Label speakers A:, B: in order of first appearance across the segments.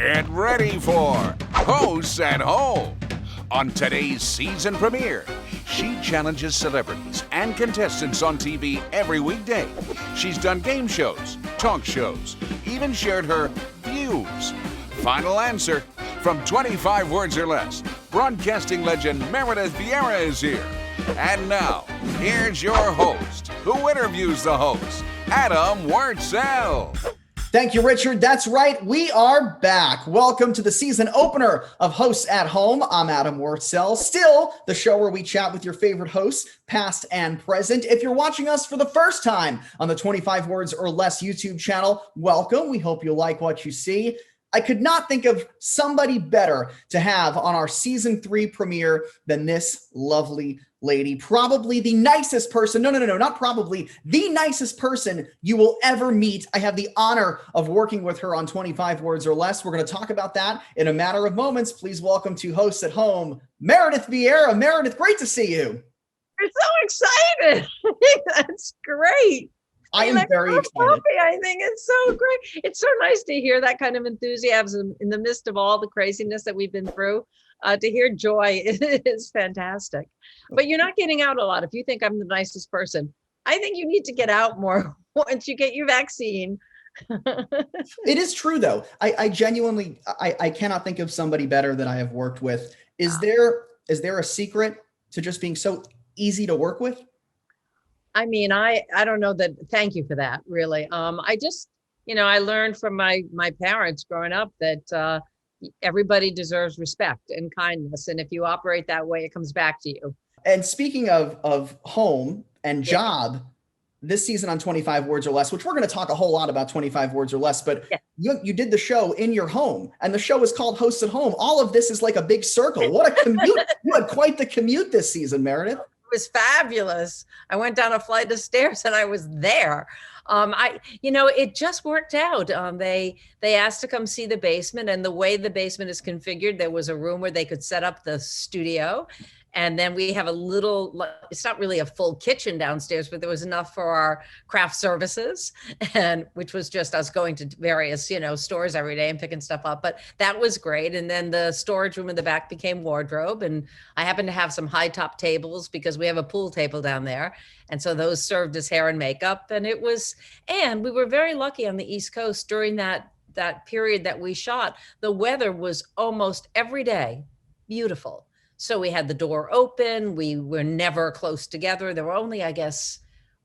A: Get ready for Hosts at Home. On today's season premiere, she challenges celebrities and contestants on TV every weekday. She's done game shows, talk shows, even shared her views. Final answer from 25 words or less. Broadcasting legend Meredith Vieira is here. And now, here's your host, who interviews the host, Adam Wurtzel.
B: Thank you, Richard. That's right. We are back. Welcome to the season opener of Hosts at Home. I'm Adam Wurtzel. Still the show where we chat with your favorite hosts, past and present. If you're watching us for the first time on the 25 Words or Less YouTube channel, welcome. We hope you like what you see. I could not think of somebody better to have on our season 3 premiere than this lovely lady. Probably the nicest person. No, not probably. The nicest person you will ever meet. I have the honor of working with her on 25 Words or Less. We're going to talk about that in a matter of moments. Please welcome to Hosts at Home, Meredith Vieira. Meredith, great to see you.
C: I'm so excited. That's great.
B: I am very excited.
C: I think it's so great. It's so nice to hear that kind of enthusiasm in the midst of all the craziness that we've been through. To hear joy is fantastic. But you're not getting out a lot. If you think I'm the nicest person, I think you need to get out more once you get your vaccine.
B: It is true, though. I genuinely, I cannot think of somebody better that I have worked with. Is there a secret to just being so easy to work with?
C: I mean, I don't know that. Thank you for that, really. I just, I learned from my parents growing up that everybody deserves respect and kindness. And if you operate that way, it comes back to you.
B: And speaking of home and job, this season on 25 Words or Less, which we're going to talk a whole lot about 25 Words or Less, but you did the show in your home, and the show is called Hosts at Home. All of this is like a big circle. What a commute. You had quite the commute this season, Meredith.
C: It was fabulous. I went down a flight of stairs and I was there. It just worked out. They asked to come see the basement, and the way the basement is configured, there was a room where they could set up the studio. And then we have a little, it's not really a full kitchen downstairs, but there was enough for our craft services, and which was just us going to various, stores every day and picking stuff up. But that was great. And then the storage room in the back became wardrobe. And I happened to have some high top tables because we have a pool table down there. And so those served as hair and makeup. And we were very lucky on the East Coast during that period that we shot. The weather was almost every day beautiful. So we had the door open. We were never close together. There were only, I guess,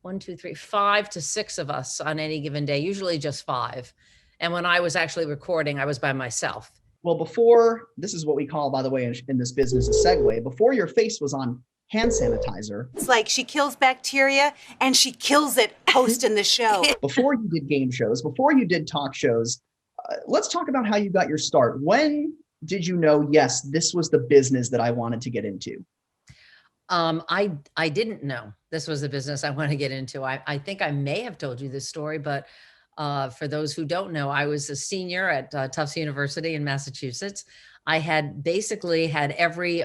C: 5 to 6 of us on any given day, usually just 5. And when I was actually recording, I was by myself.
B: Well, this is what we call, by the way, in this business, a segue. Before your face was on hand sanitizer.
D: It's like she kills bacteria and she kills it hosting the show.
B: Before you did game shows, before you did talk shows, let's talk about how you got your start. When did you know, yes, this was the business that I wanted to get into?
C: I didn't know this was the business I want to get into. I think I may have told you this story, but for those who don't know, I was a senior at Tufts University in Massachusetts. I had basically had every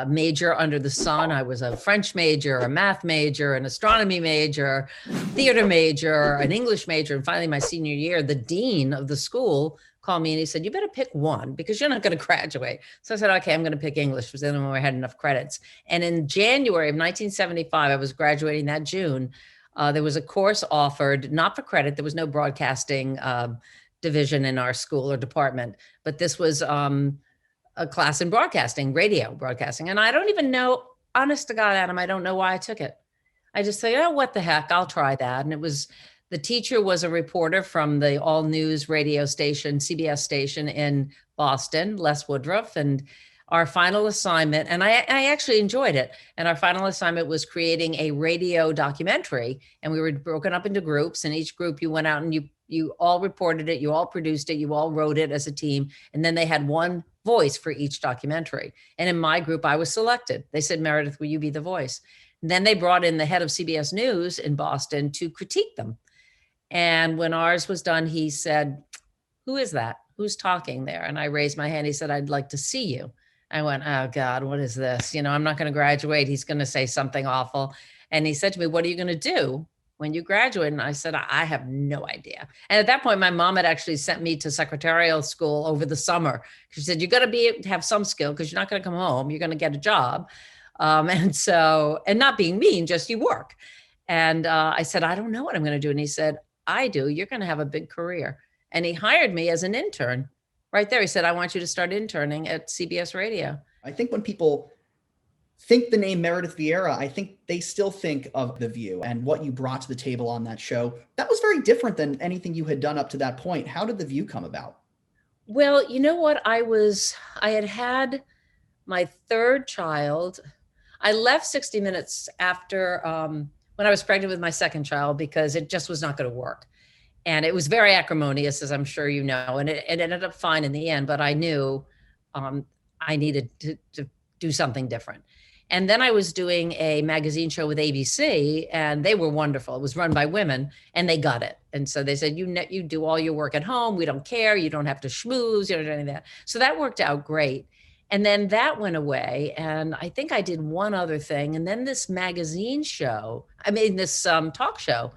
C: major under the sun. I was a French major, a math major, an astronomy major, theater major, an English major. And finally, my senior year, the dean of the school called me and he said, you better pick one because you're not going to graduate. So I said, okay, I'm going to pick English because then I had enough credits. And in January of 1975, I was graduating that June. There was a course offered, not for credit. There was no broadcasting division in our school or department, but this was a class in broadcasting, radio broadcasting. And I don't even know, honest to God, Adam, I don't know why I took it. I just said, what the heck, I'll try that. And the teacher was a reporter from the all news radio station, CBS station in Boston, Les Woodruff. And our final assignment, and I actually enjoyed it. And our final assignment was creating a radio documentary. And we were broken up into groups, and each group you went out and you all reported it, you all produced it, you all wrote it as a team. And then they had one voice for each documentary. And in my group, I was selected. They said, Meredith, will you be the voice? And then they brought in the head of CBS News in Boston to critique them. And when ours was done, he said, who is that? Who's talking there? And I raised my hand. He said, I'd like to see you. I went, oh God, what is this? I'm not going to graduate. He's going to say something awful. And he said to me, what are you going to do? when you graduate? And I said, I have no idea. And at that point, my mom had actually sent me to secretarial school over the summer. She said, you're going to be able to have some skill because you're not going to come home. You're going to get a job. And not being mean, just you work. And I said, I don't know what I'm going to do. And he said, I do. You're going to have a big career. And he hired me as an intern right there. He said, I want you to start interning at CBS Radio.
B: I think when people think the name Meredith Vieira, I think they still think of The View and what you brought to the table on that show. That was very different than anything you had done up to that point. How did The View come about?
C: Well, you know what? I had my third child. I left 60 Minutes after when I was pregnant with my second child because it just was not going to work. And it was very acrimonious, as I'm sure you know, and it ended up fine in the end, but I knew I needed to do something different. And then I was doing a magazine show with ABC, and they were wonderful. It was run by women, and they got it. And so they said, you do all your work at home. We don't care. You don't have to schmooze. You don't do any of that. So that worked out great. And then that went away. And I think I did one other thing. And then this magazine show, this talk show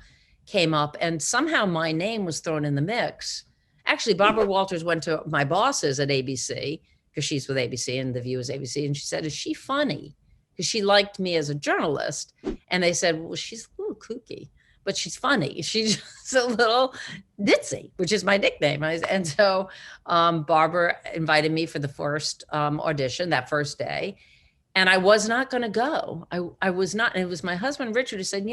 C: came up, and somehow my name was thrown in the mix. Actually, Barbara Walters went to my bosses at ABC, because she's with ABC and The View is ABC. And she said, is she funny? Because she liked me as a journalist. And they said, well, she's a little kooky, but she's funny. She's just a little ditzy, which is my nickname. And so Barbara invited me for the first audition that first day. And I was not going to go. I was not. And it was my husband, Richard, who said,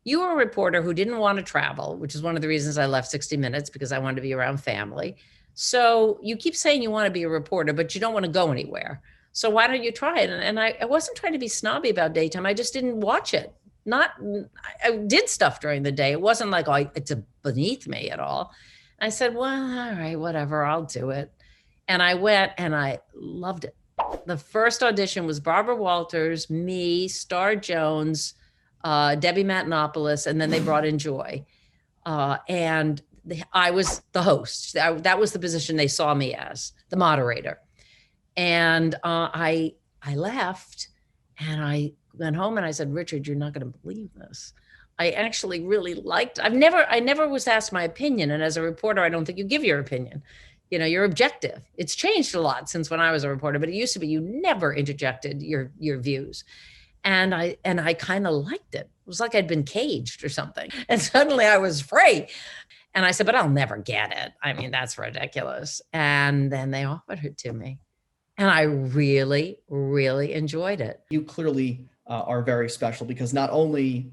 C: you were a reporter who didn't want to travel, which is one of the reasons I left 60 Minutes, because I wanted to be around family. So you keep saying you want to be a reporter, but you don't want to go anywhere. So why don't you try it? And I wasn't trying to be snobby about daytime. I just didn't watch it. I did stuff during the day. It wasn't like, it's beneath me at all. I said, well, all right, whatever, I'll do it. And I went and I loved it. The first audition was Barbara Walters, me, Star Jones, Debbie Matenopoulos, and then they brought in Joy. And I was the host. That was the position they saw me as, the moderator. And I left and I went home and I said, Richard, you're not going to believe this. I actually really liked, I never was asked my opinion. And as a reporter, I don't think you give your opinion. You're objective. It's changed a lot since when I was a reporter, but it used to be you never interjected your views. And I kind of liked it. It was like I'd been caged or something. And suddenly I was free. And I said, but I'll never get it. That's ridiculous. And then they offered it to me. And I really, really enjoyed it.
B: You clearly are very special because not only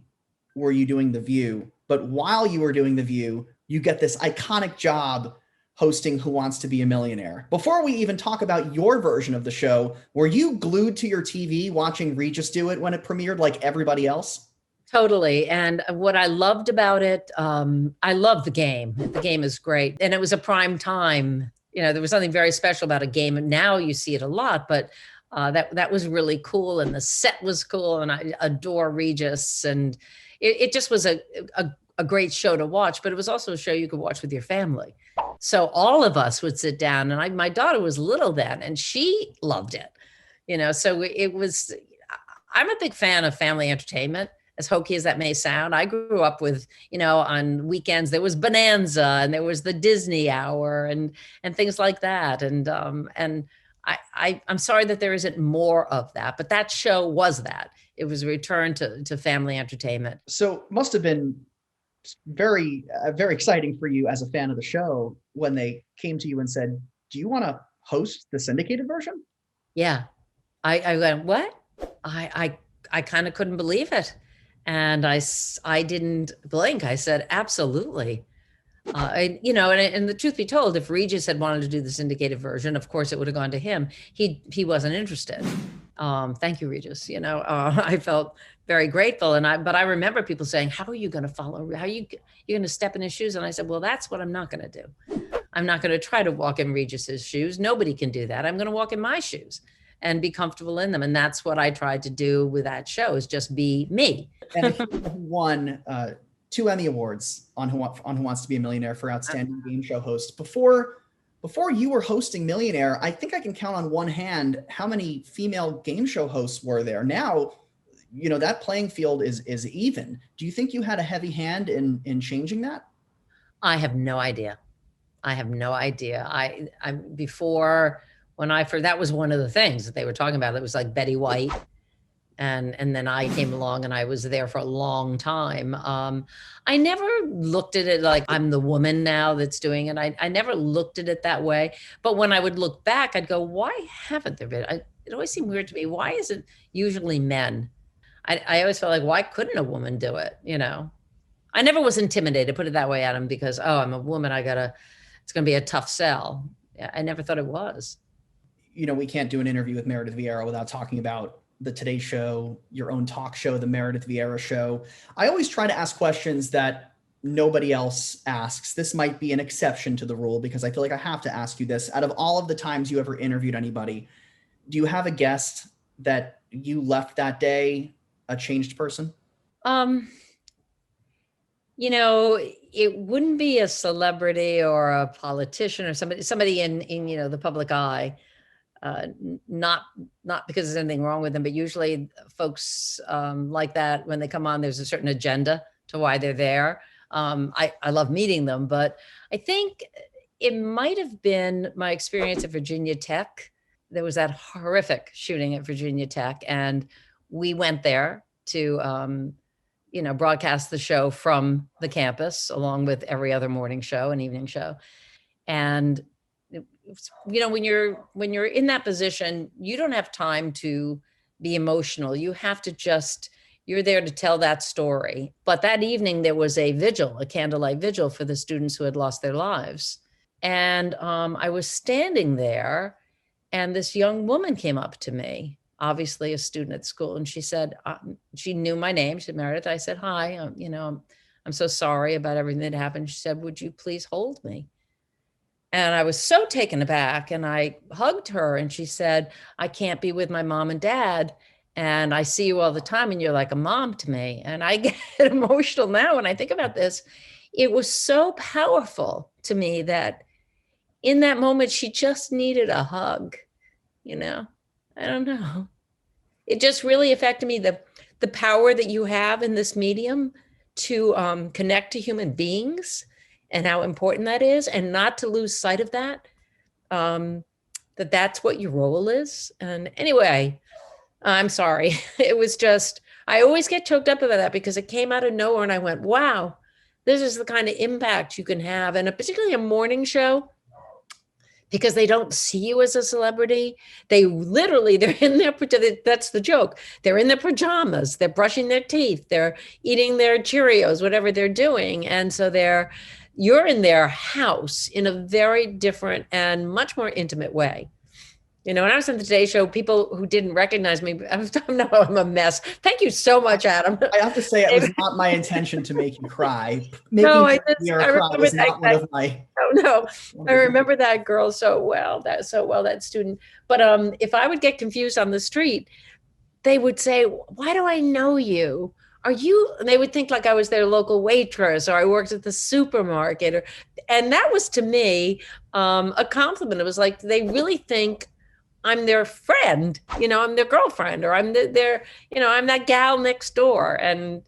B: were you doing The View, but while you were doing The View, you get this iconic job hosting Who Wants to Be a Millionaire. Before we even talk about your version of the show, were you glued to your TV watching Regis do it when it premiered like everybody else?
C: Totally. And what I loved about it, I love the game. The game is great. And it was a prime time. There was something very special about a game. And now you see it a lot, but that was really cool. And the set was cool. And I adore Regis. And it just was a great show to watch, but it was also a show you could watch with your family. So all of us would sit down, and my daughter was little then, and she loved it, so it was, I'm a big fan of family entertainment, as hokey as that may sound. I grew up with, on weekends, there was Bonanza and there was the Disney Hour and things like that. And I'm sorry that there isn't more of that, but that show was that. It was a return to family entertainment.
B: So must have been very, very exciting for you as a fan of the show when they came to you and said, do you want to host the syndicated version?
C: Yeah. I went, what? I kind of couldn't believe it. And I didn't blink. I said, absolutely. And the truth be told, if Regis had wanted to do the syndicated version, of course it would have gone to him. He wasn't interested. Thank you, Regis. I felt very grateful. But I remember people saying, how are you going to follow? How are you going to step in his shoes? And I said, well, that's what I'm not going to do. I'm not going to try to walk in Regis's shoes. Nobody can do that. I'm going to walk in my shoes and be comfortable in them. And that's what I tried to do with that show, is just be me.
B: And you won 2 Emmy Awards on Who Wants to Be a Millionaire for Outstanding Game Show Host. Before you were hosting Millionaire, I think I can count on one hand how many female game show hosts were there. Now, that playing field is even. Do you think you had a heavy hand in changing that?
C: I have no idea. I have no idea. I before when I first, that was one of the things that they were talking about. It was like Betty White. And then I came along and I was there for a long time. I never looked at it like I'm the woman now that's doing it. I never looked at it that way. But when I would look back, I'd go, why haven't there been? It always seemed weird to me. Why is it usually men? I always felt like, why couldn't a woman do it? I never was intimidated, put it that way, Adam, because, I'm a woman. It's going to be a tough sell. I never thought it was.
B: We can't do an interview with Meredith Vieira without talking about the Today Show, your own talk show, the Meredith Vieira Show. I always try to ask questions that nobody else asks. This might be an exception to the rule because I feel like I have to ask you this. Out of all of the times you ever interviewed anybody, do you have a guest that you left that day a changed person?
C: It wouldn't be a celebrity or a politician or somebody in the public eye. Not because there's anything wrong with them, but usually folks like that, when they come on, there's a certain agenda to why they're there. I love meeting them, but I think it might have been my experience at Virginia Tech. There was that horrific shooting at Virginia Tech, and we went there to broadcast the show from the campus along with every other morning show and evening show. And when you're in that position, you don't have time to be emotional. You have to you're there to tell that story. But that evening there was a candlelight vigil for the students who had lost their lives. And I was standing there and this young woman came up to me, obviously a student at school. And she said, she knew my name. She said, Meredith. I said, hi, I'm so sorry about everything that happened. She said, would you please hold me? And I was so taken aback and I hugged her and she said, I can't be with my mom and dad. And I see you all the time and you're like a mom to me. And I get emotional now when I think about this. It was so powerful to me that in that moment, she just needed a hug. I don't know. It just really affected me, the power that you have in this medium to connect to human beings and how important that is, and not to lose sight of that, that's what your role is. And anyway, I'm sorry. It was just, I always get choked up about that because it came out of nowhere and I went, wow, this is the kind of impact you can have. And particularly a morning show, because they don't see you as a celebrity. They're in their, that's the joke. They're in their pajamas, they're brushing their teeth, they're eating their Cheerios, whatever they're doing. And so you're in their house in a very different and much more intimate way. When I was on the Today Show, people who didn't recognize me, I'm a mess. Thank you so much, Adam.
B: I have to say, it was not my intention to make you cry.
C: I remember that girl so well, that student. But if I would get confused on the street, they would say, why do I know you? And they would think like I was their local waitress or I worked at the supermarket. And that was to me a compliment. It was like, they really think I'm their friend, I'm their girlfriend, or I'm I'm that gal next door. And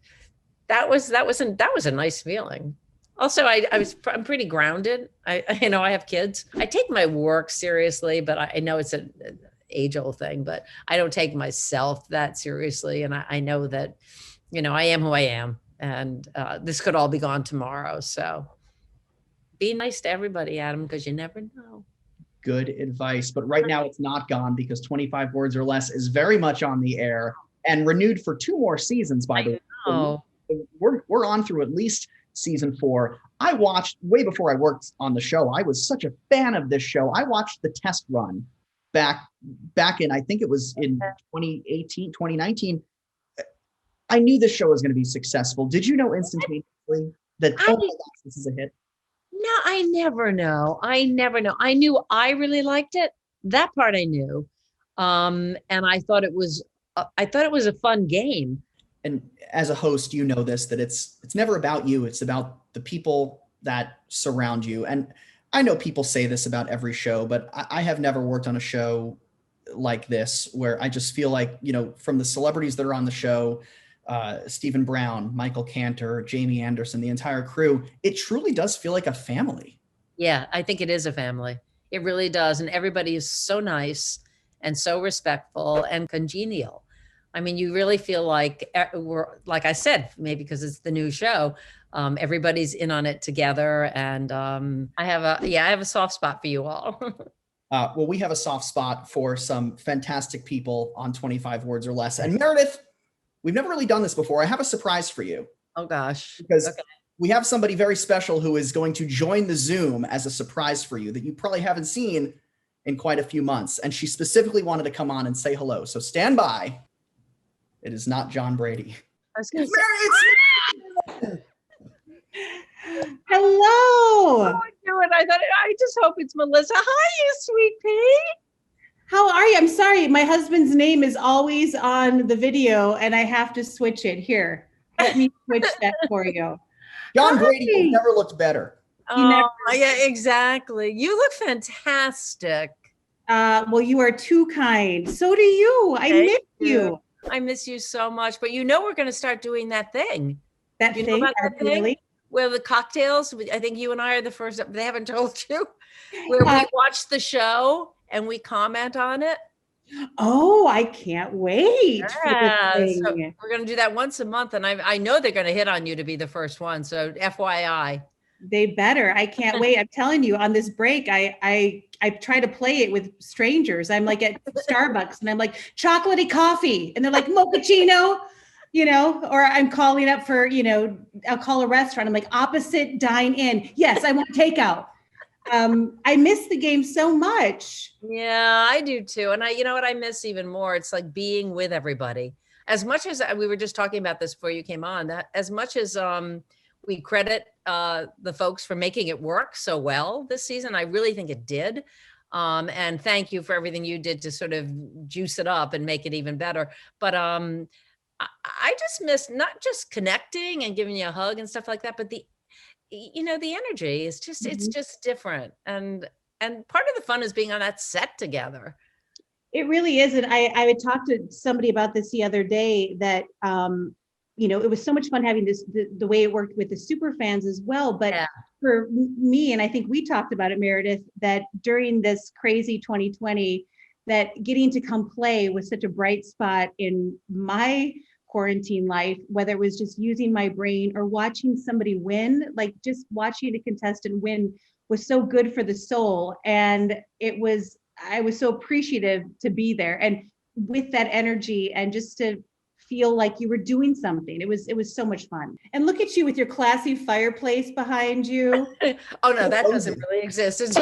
C: that was a nice feeling. Also, I'm pretty grounded. I have kids. I take my work seriously, but I know it's an age-old thing, but I don't take myself that seriously. And I know that, I am who I am, and this could all be gone tomorrow. So be nice to everybody, Adam, because you never know.
B: Good advice. But right now it's not gone because 25 Words or Less is very much on the air and renewed for 2 more seasons, by the way. We're on through at least season 4. I watched way before I worked on the show. I was such a fan of this show. I watched the test run back in, I think it was in 2018, 2019. I knew this show was going to be successful. Did you know instantaneously that, oh my gosh, this is a hit?
C: No, I never know. I knew I really liked it. That part I knew. And I thought it was a fun game.
B: And as a host, you know this, that it's never about you. It's about the people that surround you. And I know people say this about every show, but I have never worked on a show like this, where I just feel like, from the celebrities that are on the show, Stephen Brown, Michael Cantor, Jamie Anderson, the entire crew, it truly does feel like a family.
C: Yeah, I think it is a family. It really does. And everybody is so nice and so respectful and congenial. I mean, you really feel like we're, like I said, maybe because it's the new show, everybody's in on it together. And I have a soft spot for you all.
B: Well, we have a soft spot for some fantastic people on 25 Words or Less. And Meredith, we've never really done this before. I have a surprise for you.
C: Oh, gosh.
B: Because we have somebody very special who is going to join the Zoom as a surprise for you that you probably haven't seen in quite a few months. And she specifically wanted to come on and say hello. So stand by. It is not John Brady.
C: I was going to say,
E: hello.
C: I just hope it's Melissa. Hi, you sweet pea.
E: How are you? I'm sorry. My husband's name is always on the video and I have to switch it. Here, let me switch that for you.
B: John Brady never looked better.
C: Oh, yeah, exactly. You look fantastic.
E: Well, you are too kind. So do you. I miss you.
C: I miss you so much. But we're going to start doing that thing.
E: That
C: you
E: thing?
C: Know about that thing? Where the cocktails, I think you and I are the first, they haven't told you, where we watch the show and we comment on it.
E: Oh, I can't wait.
C: Yeah, so we're going to do that once a month. And I know they're going to hit on you to be the first one. So FYI.
E: They better. I can't wait. I'm telling you, on this break, I try to play it with strangers. I'm like at Starbucks and I'm like, chocolatey coffee. And they're like, mochaccino, or I'm calling up for, I'll call a restaurant. I'm like, opposite dine in. Yes, I want takeout. I miss the game so much.
C: Yeah, I do too. And you know what I miss even more? It's like being with everybody. As much as we were just talking about this before you came on, that as much as we credit the folks for making it work so well this season, I really think it did. And thank you for everything you did to sort of juice it up and make it even better. But I just miss not just connecting and giving you a hug and stuff like that, but the energy is just, it's just different. And part of the fun is being on that set together.
E: It really is. And I had talked to somebody about this the other day that, it was so much fun having this, the way it worked with the super fans as well. But for me, and I think we talked about it, Meredith, that during this crazy 2020, that getting to come play was such a bright spot in my quarantine life, whether it was just using my brain or watching somebody win, like just watching a contestant win was so good for the soul. And I was so appreciative to be there and with that energy and just to feel like you were doing something. It was so much fun. And look at you with your classy fireplace behind you.
C: Oh no, that doesn't really exist. It's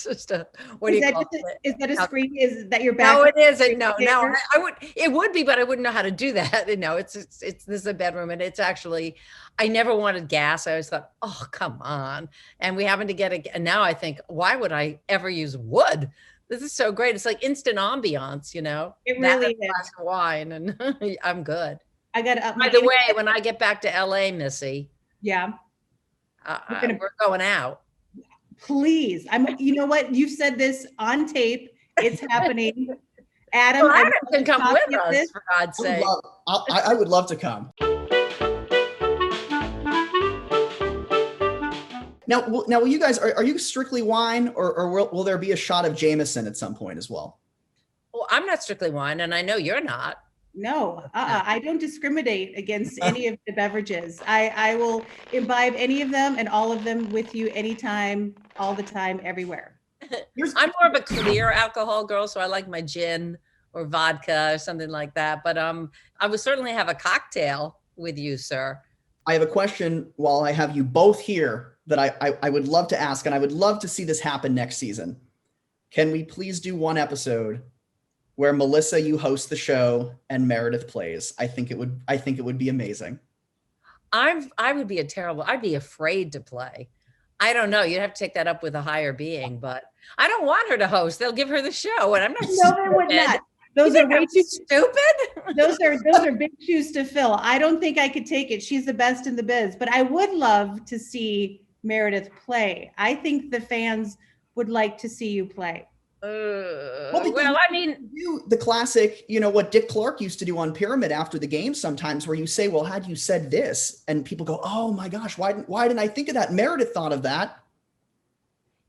C: just a, what do you call it?
E: Is that a screen? Is that your back?
C: No, it isn't. No, it would be, but I wouldn't know how to do that. This is a bedroom and it's actually, I never wanted gas. I always thought, oh, come on. And we happen to get and now I think, why would I ever use wood? This is so great. It's like instant ambiance,
E: It really is.
C: A glass of wine and I'm good.
E: I got to up.
C: By the way, when I get back to LA, Missy.
E: Yeah.
C: We're going out.
E: Please. You know what? You've said this on tape. It's happening. Adam,
C: Adam can come with us, for God's sake.
B: I would love to come. Now, will you guys, are you strictly wine or will there be a shot of Jameson at some point as well?
C: Well, I'm not strictly wine and I know you're not.
E: No, I don't discriminate against any of the beverages. I will imbibe any of them and all of them with you anytime, all the time, everywhere.
C: I'm more of a clear alcohol girl, so I like my gin or vodka or something like that. But I would certainly have a cocktail with you, sir.
B: I have a question while I have you both here that I would love to ask, and I would love to see this happen next season. Can we please do one episode where Melissa, you host the show and Meredith plays? I think it would be amazing.
C: I would be I'd be afraid to play. I don't know. You'd have to take that up with a higher being, but I don't want her to host. They'll give her the show and I'm not
E: No, they would not. Those are way too
C: stupid.
E: Those are big shoes to fill. I don't think I could take it. She's the best in the biz, but I would love to see Meredith play. I think the fans would like to see you play.
C: Well, I mean,
B: the classic, what Dick Clark used to do on Pyramid after the game sometimes, where you say, well, had you said this? And people go, oh my gosh, why didn't I think of that? Meredith thought of that.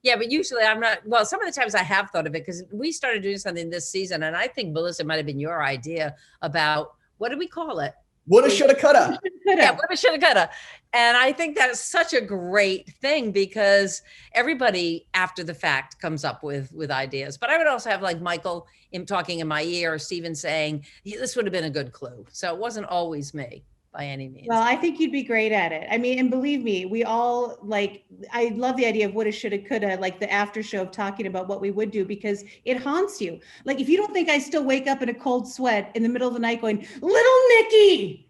C: yeah, but usually I'm not. Well, some of the times I have thought of it because we started doing something this season, and I think, Melissa, might have been your idea about, what did we call it?
B: Woulda, shoulda, coulda.
C: Yeah, woulda, shoulda, coulda. And I think that's such a great thing because everybody after the fact comes up with ideas. But I would also have like Michael talking in my ear, or Steven saying, yeah, this would have been a good clue. So it wasn't always me by any means.
E: Well, I think you'd be great at it. I mean, and believe me, we all I love the idea of woulda, shoulda, coulda, like the after show of talking about what we would do, because it haunts you. Like, if you don't think I still wake up in a cold sweat in the middle of the night going, little Nikki,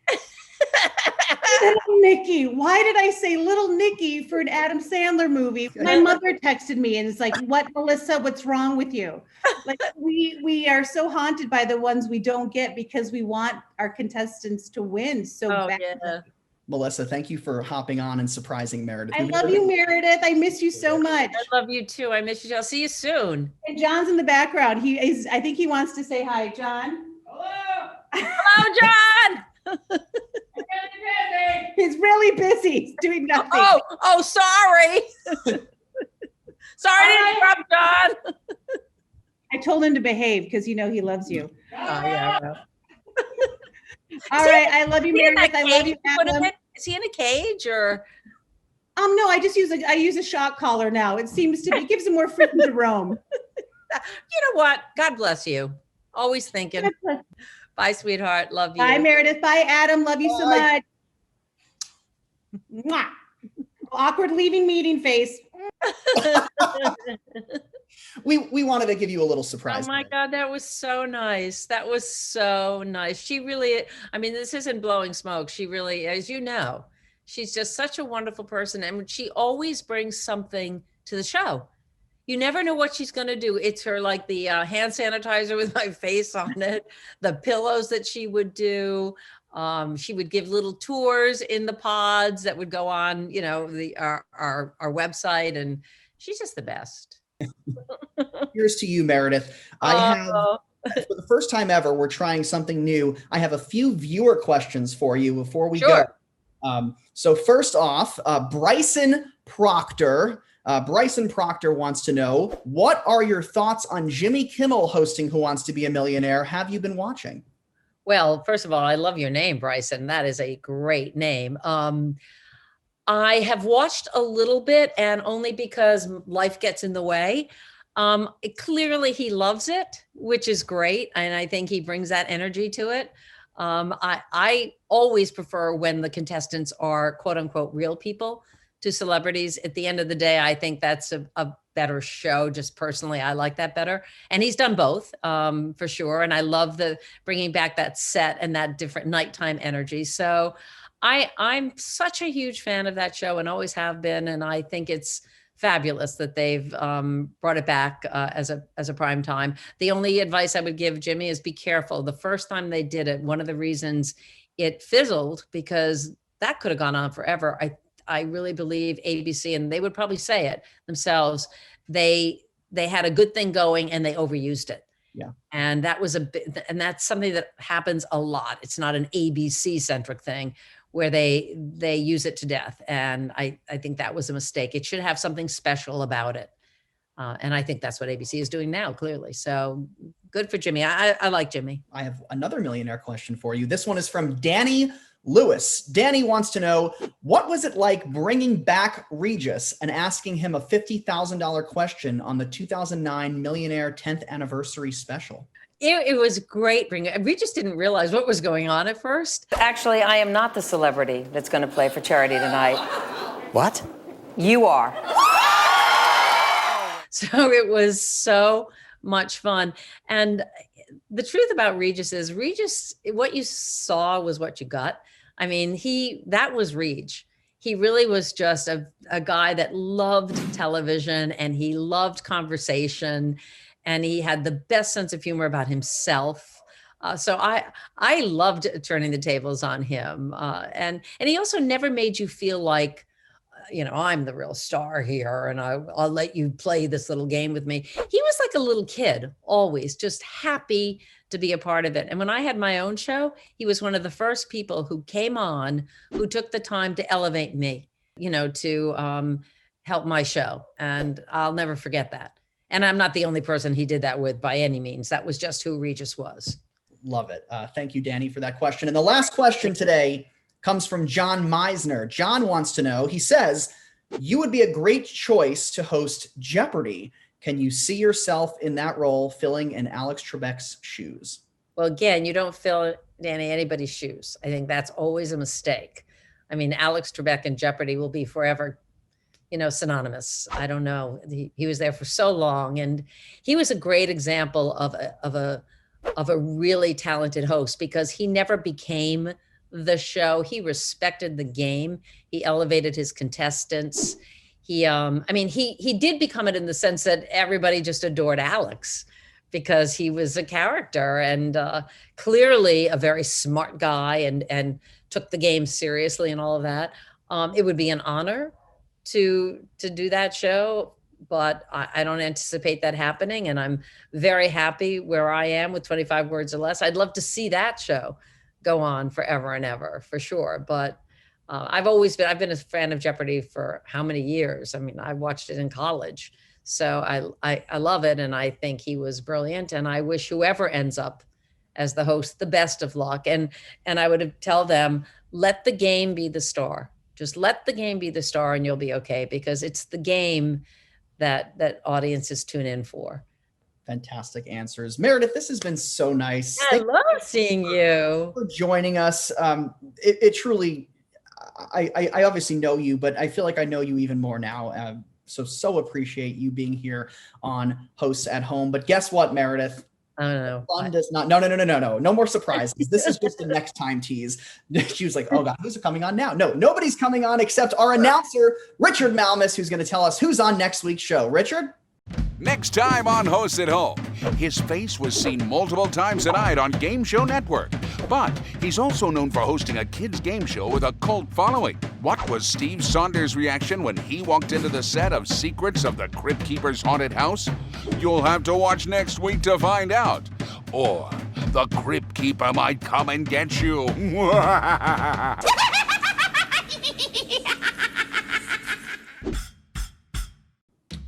E: little Nikki, why did I say little Nikki for an Adam Sandler movie? My mother texted me and it's like, what, Melissa, what's wrong with you? Like, we are so haunted by the ones we don't get because we want our contestants to win so badly.
C: Yeah.
B: Melissa, thank you for hopping on and surprising Meredith.
E: I love you, Meredith. I miss you so much.
C: I love you too. I miss you. I'll see you soon.
E: And John's in the background. I think he wants to say hi. John.
C: Hello. Hello, John.
E: He's really busy. He's doing nothing.
C: Oh, sorry. Sorry to interrupt, John.
E: I told him to behave because he loves you.
C: Oh, yeah. Well.
E: All right. I love you, Meredith. I love you, Adam.
C: Is he in a cage or?
E: No, I use a shock collar now. It gives him more freedom to roam.
C: You know what? God bless you. Always thinking. Bye, sweetheart. Love you.
E: Bye, Meredith. Bye, Adam. Love you so much. Mwah. Awkward leaving meeting face.
B: We wanted to give you a little surprise.
C: Oh my God, that was so nice. That was so nice. She really, I mean, this isn't blowing smoke. She really, as you know, she's just such a wonderful person. And she always brings something to the show. You never know what she's going to do. It's her, like the hand sanitizer with my face on it, the pillows that she would do. She would give little tours in the pods that would go on, our website, and she's just the best.
B: Here's to you, Meredith. I have, for the first time ever, we're trying something new. I have a few viewer questions for you before we go. So first off, Bryson Proctor. Bryson Proctor wants to know, what are your thoughts on Jimmy Kimmel hosting Who Wants to Be a Millionaire? Have you been watching?
C: Well, first of all, I love your name, Bryson. That is a great name. I have watched a little bit, and only because life gets in the way. Clearly he loves it, which is great. And I think he brings that energy to it. I always prefer when the contestants are quote unquote real people to celebrities. At the end of the day, I think that's a better show. Just personally, I like that better. And he's done both for sure. And I love the bringing back that set and that different nighttime energy. So I'm such a huge fan of that show and always have been. And I think it's fabulous that they've brought it back as a prime time. The only advice I would give Jimmy is be careful. The first time they did it, one of the reasons it fizzled, because that could have gone on forever. I really believe ABC, and they would probably say it themselves, they had a good thing going and they overused it.
B: Yeah.
C: And that was and that's something that happens a lot. It's not an ABC centric thing where they use it to death. And I think that was a mistake. It should have something special about it. And I think that's what ABC is doing now, clearly. So good for Jimmy. I like Jimmy. I
B: have another millionaire question for you. This one is from Danny Lewis. Danny wants to know, what was it like bringing back Regis and asking him a $50,000 question on the 2009 Millionaire 10th anniversary special?
C: It was great. Regis didn't realize what was going on at first. Actually, I am not the celebrity that's going to play for charity tonight.
F: What?
C: You are. So it was so much fun. And the truth about Regis is what you saw was what you got. I mean, that was Reg. He really was just a guy that loved television and he loved conversation and he had the best sense of humor about himself. So I loved turning the tables on him. And he also never made you feel like, I'm the real star here and I'll let you play this little game with me. He was like like a little kid, always just happy to be a part of it. And when I had my own show, he was one of the first people who came on, who took the time to elevate me, to help my show. And I'll never forget that. And I'm not the only person he did that with by any means. That was just who Regis was.
B: Love it. Thank you, Danny, for that question. And the last question today comes from John Meisner. John wants to know, he says, you would be a great choice to host Jeopardy! Can you see yourself in that role filling in Alex Trebek's shoes?
C: Well, again, you don't fill, Danny, anybody's shoes. I think that's always a mistake. I mean, Alex Trebek and Jeopardy! Will be forever, synonymous. I don't know. He was there for so long, and he was a great example of a really talented host, because he never became the show. He respected the game. He elevated his contestants. He did become it in the sense that everybody just adored Alex because he was a character and clearly a very smart guy and took the game seriously and all of that. It would be an honor to do that show, but I don't anticipate that happening. And I'm very happy where I am with 25 Words or Less. I'd love to see that show go on forever and ever, for sure. But I've been a fan of Jeopardy! For how many years? I mean, I watched it in college. So I love it. And I think he was brilliant. And I wish whoever ends up as the host, the best of luck. And I would tell them, let the game be the star. Just let the game be the star and you'll be okay, because it's the game that audiences tune in for.
B: Fantastic answers. Meredith, this has been so nice.
C: I love seeing you.
B: For joining us. It truly, I obviously know you, but I feel like I know you even more now. So appreciate you being here on Hosts at Home. But guess what, Meredith?
C: I don't know.
B: Fun does not. No. No more surprises. This is just the next time tease. She was like, oh God, who's coming on now? No, nobody's coming on except our announcer, Richard Malmus, who's going to tell us who's on next week's show. Richard?
A: Next time on Hosts at Home, his face was seen multiple times tonight on Game Show Network. But he's also known for hosting a kids' game show with a cult following. What was Steve Saunders' reaction when he walked into the set of Secrets of the Crypt Keeper's Haunted House? You'll have to watch next week to find out. Or the Crypt Keeper might come and get you.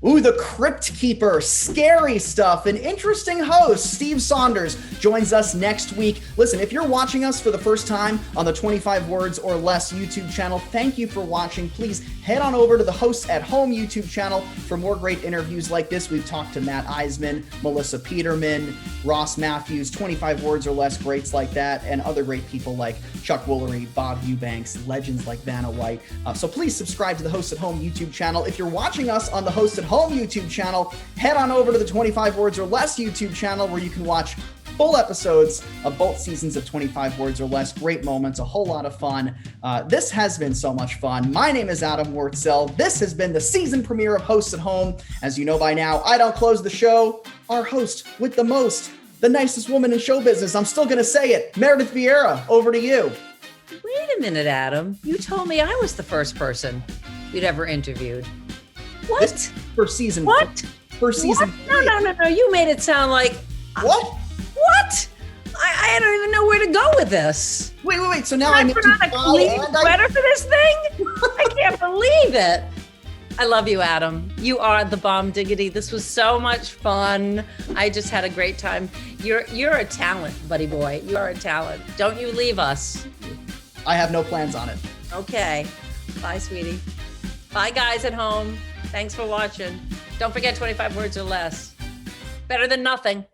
B: Ooh, the Crypt Keeper, scary stuff. An interesting host, Steve Saunders, joins us next week. Listen, if you're watching us for the first time on the 25 Words or Less YouTube channel, thank you for watching. Please head on over to the Hosts at Home YouTube channel for more great interviews like this. We've talked to Matt Eisman, Melissa Peterman, Ross Matthews, 25 Words or Less greats like that, and other great people like Chuck Woolery, Bob Eubanks, legends like Vanna White. So please subscribe to the Hosts at Home YouTube channel. If you're watching us on the Hosts at Home YouTube channel, head on over to the 25 Words or Less YouTube channel where you can watch full episodes of both seasons of 25 Words or Less. Great moments, a whole lot of fun. This has been so much fun. My name is Adam Wurtzel. This has been the season premiere of Hosts at Home. As you know by now, I don't close the show. Our host with the most, the nicest woman in show business. I'm still going to say it. Meredith Vieira, over to you.
C: Wait a minute, Adam. You told me I was the first person you'd ever interviewed. What?
B: This for season.
C: What?
B: For season.
C: What? No. You made it sound like.
B: What?
C: What? I don't even know where to go with this.
B: Wait. So now
C: I put on a clean sweater for this thing? I can't believe it. I love you, Adam. You are the bomb diggity. This was so much fun. I just had a great time. You're a talent, buddy boy. You are a talent. Don't you leave us.
B: I have no plans on it.
C: Okay. Bye, sweetie. Bye, guys at home. Thanks for watching. Don't forget 25 Words or Less. Better than nothing.